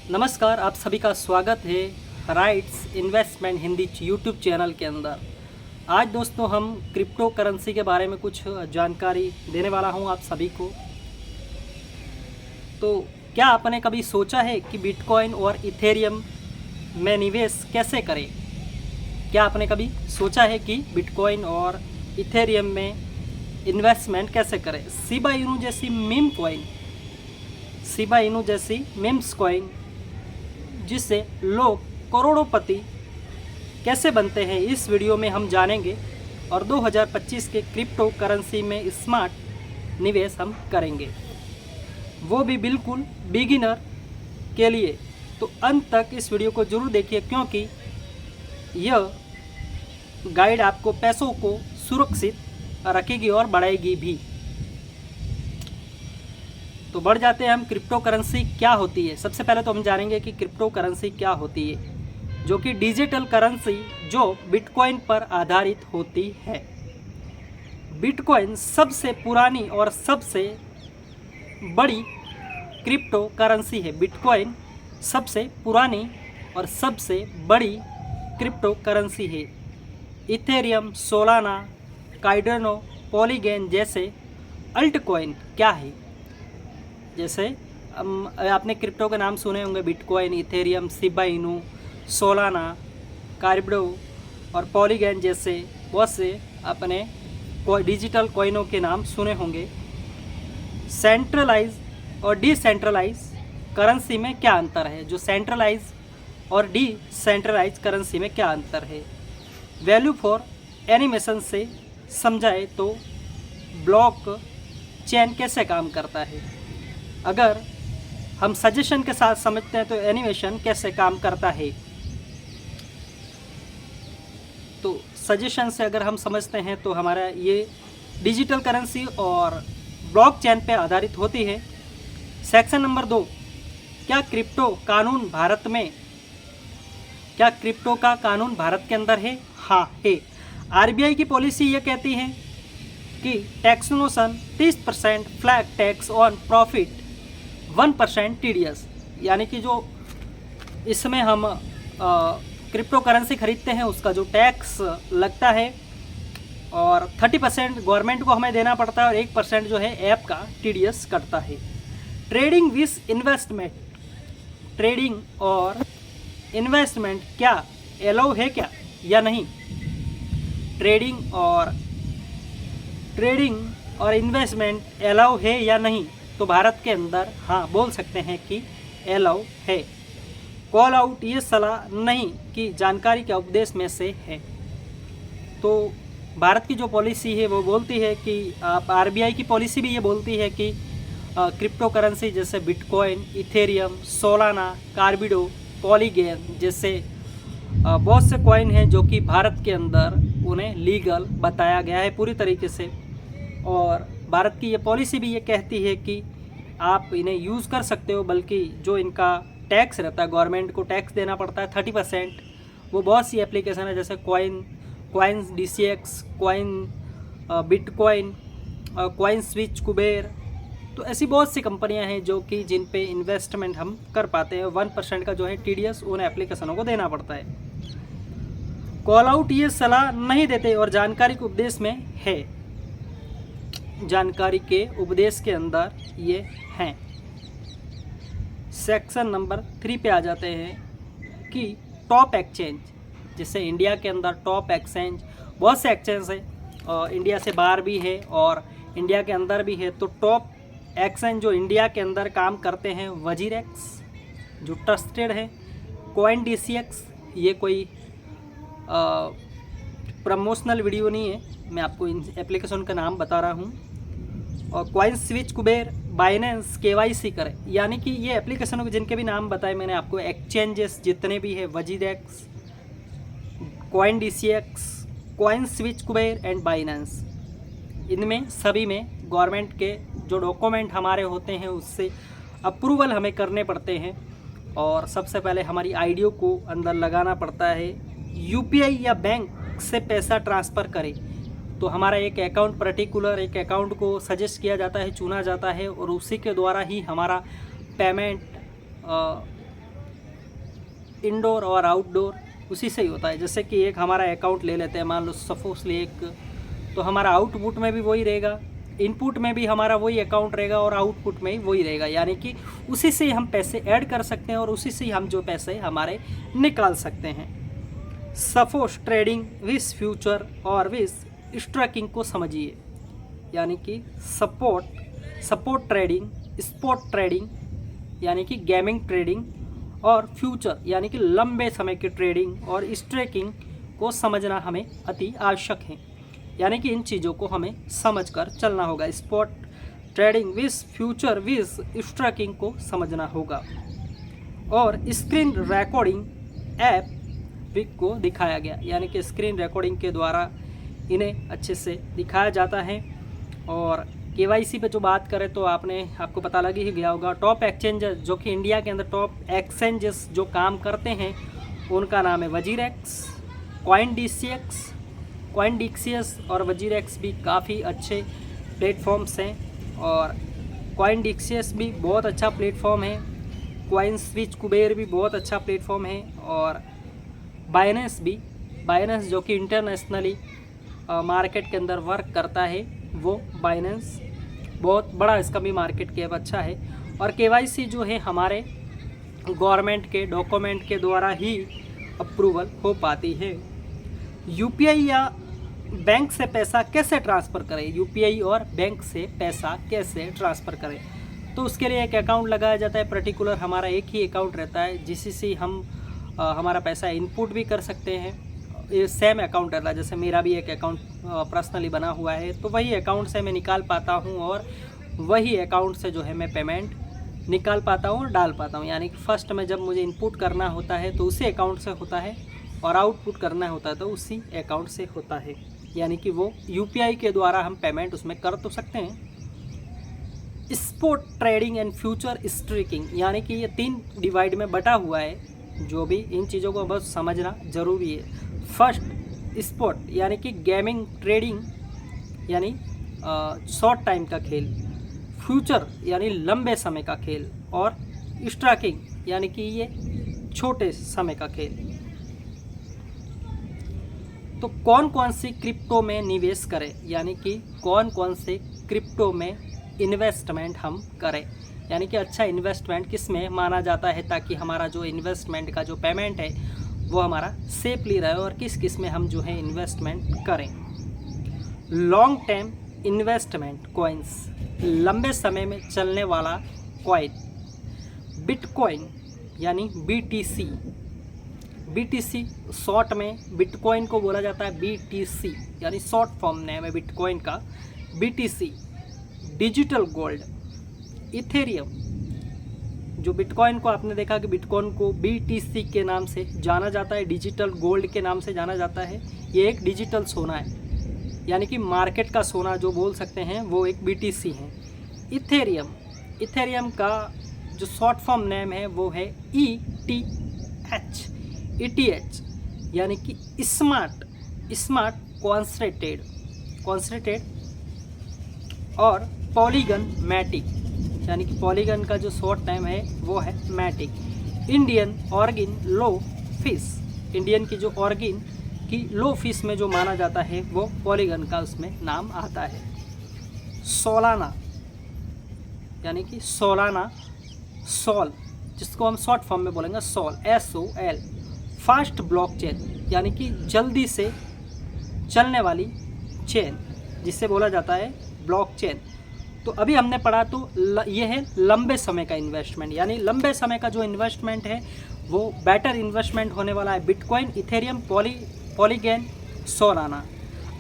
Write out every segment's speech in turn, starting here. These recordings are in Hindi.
नमस्कार, आप सभी का स्वागत है rights investment Hindi YouTube channel के अंदर। आज दोस्तों हम क्रिप्टो करेंसी के बारे में कुछ जानकारी देने वाला हूं आप सभी को। तो क्या आपने कभी सोचा है कि बिटकॉइन और इथेरियम में निवेश कैसे करें? क्या आपने कभी सोचा है कि बिटकॉइन और इथेरियम में इन्वेस्टमेंट कैसे करें? शिबा इनू जैसी मीम्स कॉइन जिससे लोग करोड़ोंपति कैसे बनते हैं, इस वीडियो में हम जानेंगे। और 2025 के क्रिप्टो करेंसी में स्मार्ट निवेश हम करेंगे, वो भी बिल्कुल बिगिनर के लिए। तो अंत तक इस वीडियो को जरूर देखिए, क्योंकि यह गाइड आपको पैसों को सुरक्षित रखेगी और बढ़ाएगी भी। तो बढ़ जाते हैं हम। क्रिप्टो करेंसी क्या होती है? सबसे पहले तो हम जानेंगे कि क्रिप्टो करेंसी क्या होती है, जो कि डिजिटल करेंसी जो बिटकॉइन पर आधारित होती है। बिटकॉइन सबसे पुरानी और सबसे बड़ी क्रिप्टो करेंसी है। बिटकॉइन सबसे पुरानी और सबसे बड़ी क्रिप्टो करेंसी है। इथेरियम, सोलाना, कार्डानो, पॉलीगॉन जैसे अल्ट कॉइन क्या है? जैसे आपने क्रिप्टो के नाम सुने होंगे, bitcoin, Ethereum, Shiba Inu, Solana, Cardano और पॉलीगॉन जैसे बहुत से अपने डिजिटल कॉइनों के नाम सुने होंगे। सेंट्रलाइज और डिसेंट्रलाइज करेंसी में क्या अंतर है? जो सेंट्रलाइज और डिसेंट्रलाइज करेंसी में क्या अंतर है? वैल्यू फॉर एनिमेशन से समझाए तो ब्लॉक चेन कैसे काम करता है? अगर हम सजेशन के साथ समझते हैं तो एनिमेशन कैसे काम करता है। तो सजेशन से अगर हम समझते हैं तो हमारा ये डिजिटल करेंसी और ब्लॉकचेन पे आधारित होती है। सेक्शन नंबर 2, क्या क्रिप्टो का कानून भारत के अंदर है? हाँ है। आरबीआई की पॉलिसी ये कहती है कि taxation 30% flat tax on profit, 1% TDS, यानी कि जो इसमें हम क्रिप्टो करेंसी खरीदते हैं उसका जो टैक्स लगता है, और 30% गवर्नमेंट को हमें देना पड़ता है और 1% जो है ऐप का टीडीएस कटता है। ट्रेडिंग और इन्वेस्टमेंट क्या अलाउ है क्या या नहीं? ट्रेडिंग और इन्वेस्टमेंट अलाउ है या नहीं? तो भारत के अंदर हाँ बोल सकते हैं कि अलाउ है। कॉल आउट ये सलाह नहीं कि जानकारी के उपदेश में से है। तो भारत की जो पॉलिसी है वो बोलती है कि आरबीआई की पॉलिसी भी ये बोलती है कि क्रिप्टो करेंसी जैसे bitcoin, Ethereum, Solana, Cardano, polygon जैसे बहुत से कॉइन हैं जो कि भारत के अंदर उन्हें लीगल बताया गया है पूरी तरीके से। और भारत की ये पॉलिसी भी ये कहती है कि आप इन्हें यूज़ कर सकते हो, बल्कि जो इनका टैक्स रहता है, गवर्नमेंट को टैक्स देना पड़ता है 30%। वो बहुत सी एप्लीकेशन है जैसे coins DCX, bitcoin, coin switch, Kuber. तो ऐसी बहुत सी कंपनियां हैं जो कि जिन पे इन्वेस्टमेंट हम कर पाते हैं। 1% का जो है टीडीएस उन एप्लीकेशनों को देना पड़ता है। कॉल आउट ये सलाह नहीं देते और जानकारी के उपदेश में है। जानकारी के उपदेश के अंदर ये हैं। सेक्शन नंबर 3 पे आ जाते हैं कि टॉप एक्सचेंज, जैसे इंडिया के अंदर टॉप एक्सचेंज बहुत से एक्सचेंज है, और इंडिया से बाहर भी है और इंडिया के अंदर भी है। तो टॉप एक्सचेंज जो इंडिया के अंदर काम करते हैं, वजीरेक्स जो ट्रस्टेड है, कॉइन DCX, ये कोई प्रमोशनल वीडियो नहीं है, मैं आपको इन एप्लीकेशन का नाम बता रहा हूँ। और coin switch, Kuber, Binance, KYC करे, यानी कि ये एप्लीकेशनों के जिनके भी नाम बताए मैंने आपको, एक्सचेंजेस जितने भी है, WazirX, coin DCX, coin switch, Kuber and Binance, इनमें सभी में गवर्नमेंट के जो डॉक्यूमेंट हमारे होते हैं उससे अप्रूवल हमें करने पड़ते हैं। और सबसे पहले हमारी आईडियो को अंदर लगाना पड़ता है। UPI या बैंक से पैसा ट्रांसफ़र करें तो हमारा एक अकाउंट, पर्टिकुलर एक अकाउंट को सजेस्ट किया जाता है, चुना जाता है, और उसी के द्वारा ही हमारा पेमेंट इंडोर और आउटडोर उसी से ही होता है। जैसे कि एक हमारा अकाउंट ले लेते हैं, मान लो सपोजली एक, तो हमारा आउटपुट में भी वही रहेगा, इनपुट में भी हमारा वही अकाउंट रहेगा और आउटपुट में ही वही रहेगा। यानी कि उसी से ही हम पैसे ऐड कर सकते हैं और उसी से ही हम जो पैसे हमारे निकाल सकते हैं। सपोज ट्रेडिंग विथ फ्यूचर और विथ स्ट्राइकिंग को समझिए। यानी कि सपोर्ट ट्रेडिंग, स्पॉट ट्रेडिंग यानी कि गेमिंग ट्रेडिंग, और फ्यूचर यानी कि लंबे समय की ट्रेडिंग और स्ट्राइकिंग को समझना हमें अति आवश्यक है। यानी कि इन चीज़ों को हमें समझकर चलना होगा। Spot trading with future with striking को समझना होगा। और स्क्रीन रिकॉर्डिंग ऐप को दिखाया गया, यानी कि स्क्रीन रिकॉर्डिंग के द्वारा इन्हें अच्छे से दिखाया जाता है। और KYC पे जो बात करें तो आपको पता लग ही गया होगा। टॉप एक्सचेंजेस जो कि इंडिया के अंदर टॉप एक्सचेंजेस जो काम करते हैं उनका नाम है वजीरेक्स, कॉइनडिक्सियस और वजीरेक्स भी काफ़ी अच्छे प्लेटफॉर्म्स हैं। और कॉइनडिक्सियस भी बहुत अच्छा प्लेटफॉर्म है, कॉइनस्विच कुबेर भी बहुत अच्छा प्लेटफॉर्म है, और बाइनेंस जो कि इंटरनेशनली मार्केट के अंदर वर्क करता है, वो बाइनेंस बहुत बड़ा, इसका भी मार्केट कैप अच्छा है। और KYC जो है हमारे गवर्नमेंट के डॉक्यूमेंट के द्वारा ही अप्रूवल हो पाती है। UPI या बैंक से पैसा कैसे ट्रांसफ़र करें, UPI और बैंक से पैसा कैसे ट्रांसफ़र करें, तो उसके लिए एक अकाउंट लगाया जाता है पर्टिकुलर। हमारा एक ही अकाउंट रहता है जिससे हम हमारा पैसा इनपुट भी कर सकते हैं। ये सेम अकाउंट रहता है, जैसे मेरा भी एक अकाउंट पर्सनली बना हुआ है, तो वही अकाउंट से मैं निकाल पाता हूँ और वही अकाउंट से जो है मैं पेमेंट निकाल पाता हूँ और डाल पाता हूँ। यानी कि फ़र्स्ट में जब मुझे इनपुट करना होता है तो उसी अकाउंट से होता है, और आउटपुट करना होता है तो उसी अकाउंट से होता है। यानी कि वो UPI के द्वारा हम पेमेंट उसमें कर तो सकते हैं। Spot trading and future striking, यानी कि ये 3 डिवाइड में बटा हुआ है, जो भी इन चीज़ों को बस समझना ज़रूरी है। फर्स्ट स्पॉट यानी कि गेमिंग ट्रेडिंग यानी शॉर्ट टाइम का खेल, फ्यूचर यानी लंबे समय का खेल, और स्ट्राइकिंग यानी कि ये छोटे समय का खेल। तो कौन कौन सी क्रिप्टो में निवेश करें, यानी कि कौन कौन से क्रिप्टो में इन्वेस्टमेंट हम करें, यानी कि अच्छा इन्वेस्टमेंट किस में माना जाता है, ताकि हमारा जो इन्वेस्टमेंट का जो पेमेंट है वो हमारा सेफली रहे, और किस किस में हम जो है इन्वेस्टमेंट करें। लॉन्ग टर्म इन्वेस्टमेंट कॉइन्स, लंबे समय में चलने वाला कॉइन। बिटकॉइन यानी BTC शॉर्ट में बिटकॉइन को बोला जाता है BTC, यानी शॉर्ट फॉर्म नेम है बिटकॉइन का BTC। डिजिटल गोल्ड, इथेरियम, जो बिटकॉइन को आपने देखा कि बिटकॉइन को BTC के नाम से जाना जाता है, डिजिटल गोल्ड के नाम से जाना जाता है। ये एक डिजिटल सोना है, यानी कि मार्केट का सोना जो बोल सकते हैं वो एक BTC है। इथेरियम का जो शॉर्ट फॉर्म नेम है वो है ETH, यानी कि स्मार्ट कॉन्सेंट्रेटेड, और पॉलीगन मैटिक, यानी कि पॉलीगन का जो शॉर्ट नेम है वो है मैटिक। इंडियन ऑर्गिन लो फिश, इंडियन की जो ऑर्गिन की लो फिश में जो माना जाता है वो पॉलीगन का उसमें नाम आता है। सोलाना, यानी कि सोलाना, सोल, जिसको हम शॉर्ट फॉर्म में बोलेंगे सोल, SOL। फास्ट ब्लॉकचेन, यानी कि जल्दी से चलने वाली चेन, जिससे बोला जाता है ब्लॉकचेन। तो अभी हमने पढ़ा तो ये है लंबे समय का इन्वेस्टमेंट, यानी लंबे समय का जो इन्वेस्टमेंट है वो बेटर इन्वेस्टमेंट होने वाला है बिटकॉइन, इथेरियम, पॉलीगन, सोलाना।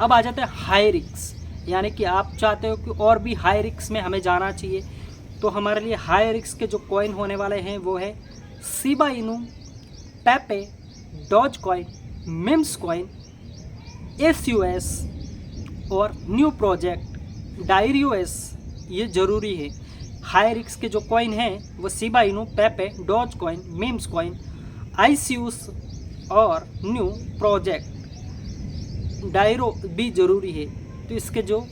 अब आ जाते हैं हाई रिस्क, यानी कि आप चाहते हो कि और भी हाई रिस्क में हमें जाना चाहिए, तो हमारे लिए हाई रिस्क के जो कॉइन होने वाले हैं वो है Shiba Inu, Pepe, Doge coin, memes coin, SUS और न्यू प्रोजेक्ट डायरियोएस। ये ज़रूरी है। हाई रिस्क के जो कॉइन हैं वो Shiba Inu, Pepe, Doge coin, memes coin, ICUS और न्यू प्रोजेक्ट डायरो भी ज़रूरी है। तो इसके जो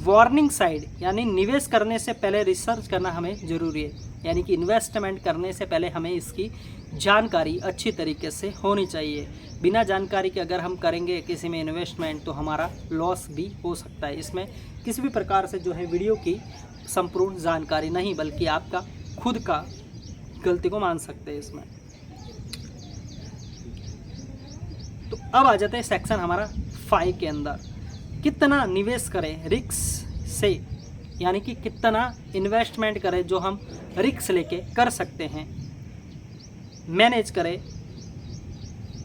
वार्निंग साइड, यानी निवेश करने से पहले रिसर्च करना हमें ज़रूरी है। यानी कि इन्वेस्टमेंट करने से पहले हमें इसकी जानकारी अच्छी तरीके से होनी चाहिए। बिना जानकारी के अगर हम करेंगे किसी में इन्वेस्टमेंट तो हमारा लॉस भी हो सकता है। इसमें किसी भी प्रकार से जो है वीडियो की संपूर्ण जानकारी नहीं, बल्कि आपका खुद का गलती को मान सकते हैं इसमें। तो अब आ जाते हैं सेक्शन हमारा 5 के अंदर, कितना निवेश करें रिस्क से, यानी कि कितना इन्वेस्टमेंट करें जो हम रिस्क लेके कर सकते हैं, मैनेज करें,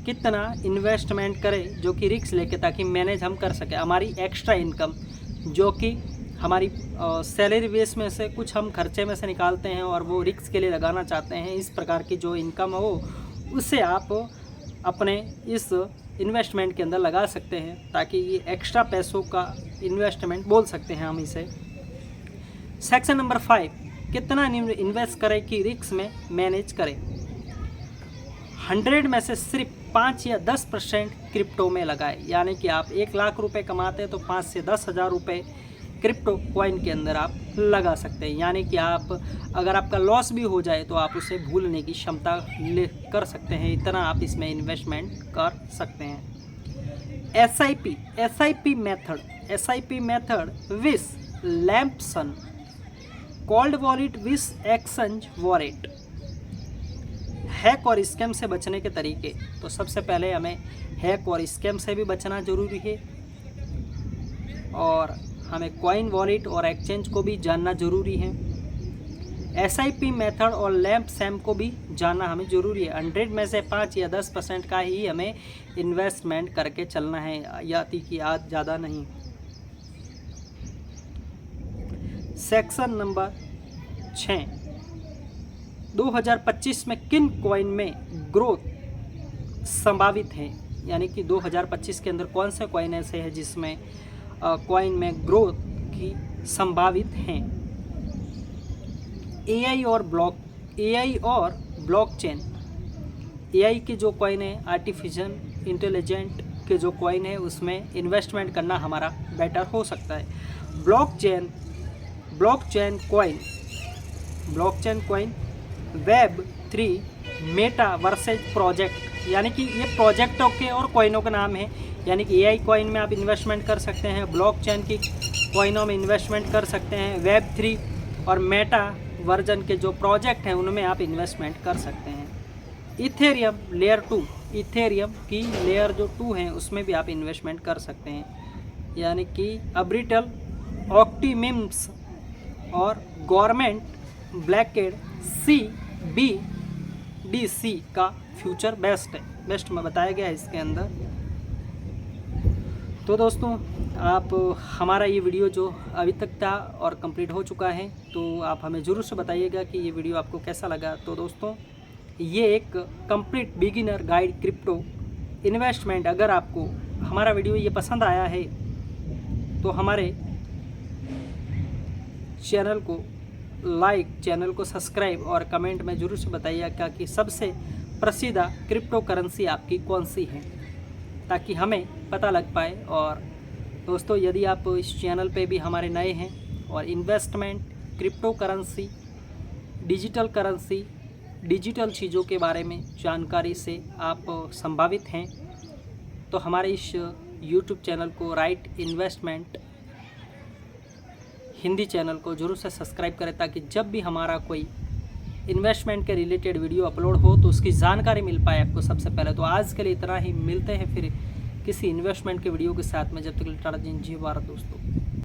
कितना इन्वेस्टमेंट करें जो कि रिस्क लेके, ताकि मैनेज हम कर सकें हमारी एक्स्ट्रा इनकम, जो कि हमारी सैलरी बेस में से कुछ हम खर्चे में से निकालते हैं और वो रिस्क के लिए लगाना चाहते हैं। इस प्रकार की जो इनकम हो उससे आप अपने इस इन्वेस्टमेंट के अंदर लगा सकते हैं, ताकि ये एक्स्ट्रा पैसों का इन्वेस्टमेंट बोल सकते हैं हम इसे। सेक्शन नंबर 5, कितना इन्वेस्ट करें कि रिस्क में मैनेज करें। 100 में से सिर्फ 5 या 10% क्रिप्टो में लगाए, यानी कि आप 1 लाख रुपए कमाते हैं तो 5 से 10 हज़ार रुपये क्रिप्टो कॉइन के अंदर आप लगा सकते हैं। यानी कि आप अगर आपका लॉस भी हो जाए तो आप उसे भूलने की क्षमता ले कर सकते हैं, इतना आप इसमें इन्वेस्टमेंट कर सकते हैं। एसआईपी मेथड विस लैम्पसन कोल्ड वॉलेट विस एक्सचेंज वॉलेट। हैक और स्कैम से बचने के तरीके, तो सबसे पहले हमें हैक और स्कैम से भी बचना जरूरी है, और हमें कॉइन वॉलेट और एक्सचेंज को भी जानना जरूरी है। एसआईपी मेथड और लैम्प सैम को भी जानना हमें जरूरी है। 100 में से 5 या 10% का ही हमें इन्वेस्टमेंट करके चलना है, या कि आज ज़्यादा नहीं। सेक्शन नंबर 6, 2025 में किन कॉइन में ग्रोथ संभावित है, यानी कि 2025 के अंदर कौन से कॉइन ऐसे हैं जिसमें कॉइन में ग्रोथ की संभावित हैं। एआई और ब्लॉकचेन। एआई के जो कॉइन है, आर्टिफिशियल इंटेलिजेंट के जो कॉइन है, उसमें इन्वेस्टमेंट करना हमारा बेटर हो सकता है। Blockchain coin Web3 Meta versus project, यानी कि ये प्रोजेक्टों के और कॉइनों का नाम है। यानी कि एआई कॉइन में आप इन्वेस्टमेंट कर सकते हैं, ब्लॉकचेन की कॉइनों में इन्वेस्टमेंट कर सकते हैं, Web3 और मेटा वर्जन के जो प्रोजेक्ट हैं उनमें आप इन्वेस्टमेंट कर सकते हैं। इथेरियम लेयर 2, इथेरियम की लेयर जो 2 है उसमें भी आप इन्वेस्टमेंट कर सकते हैं, यानी कि अर्बिटल, ऑप्टिमिम्स और गवर्नमेंट ब्लैकेड CBDC का फ्यूचर बेस्ट में बताया गया है इसके अंदर। तो दोस्तों, आप हमारा ये वीडियो जो अभी तक था और कंप्लीट हो चुका है, तो आप हमें ज़रूर से बताइएगा कि ये वीडियो आपको कैसा लगा। तो दोस्तों, ये एक complete beginner guide crypto investment, अगर आपको हमारा वीडियो ये पसंद आया है तो हमारे चैनल को लाइक, चैनल को सब्सक्राइब और कमेंट में ज़रूर से बताइएगा कि सबसे प्रसिद्ध क्रिप्टो करेंसी आपकी कौन सी है, ताकि हमें पता लग पाए। और दोस्तों, यदि आप इस चैनल पे भी हमारे नए हैं और investment, crypto currency, digital currency, digital चीज़ों के बारे में जानकारी से आप संभावित हैं, तो हमारे इस यूट्यूब चैनल को राइट इन्वेस्टमेंट हिंदी चैनल को ज़रूर से सब्सक्राइब करें, ताकि जब भी हमारा कोई इन्वेस्टमेंट के रिलेटेड वीडियो अपलोड हो तो उसकी जानकारी मिल पाए आपको सबसे पहले। तो आज के लिए इतना ही, मिलते हैं फिर किसी इन्वेस्टमेंट के वीडियो के साथ में। जब तक टाटा जी, जय भारत दोस्तों।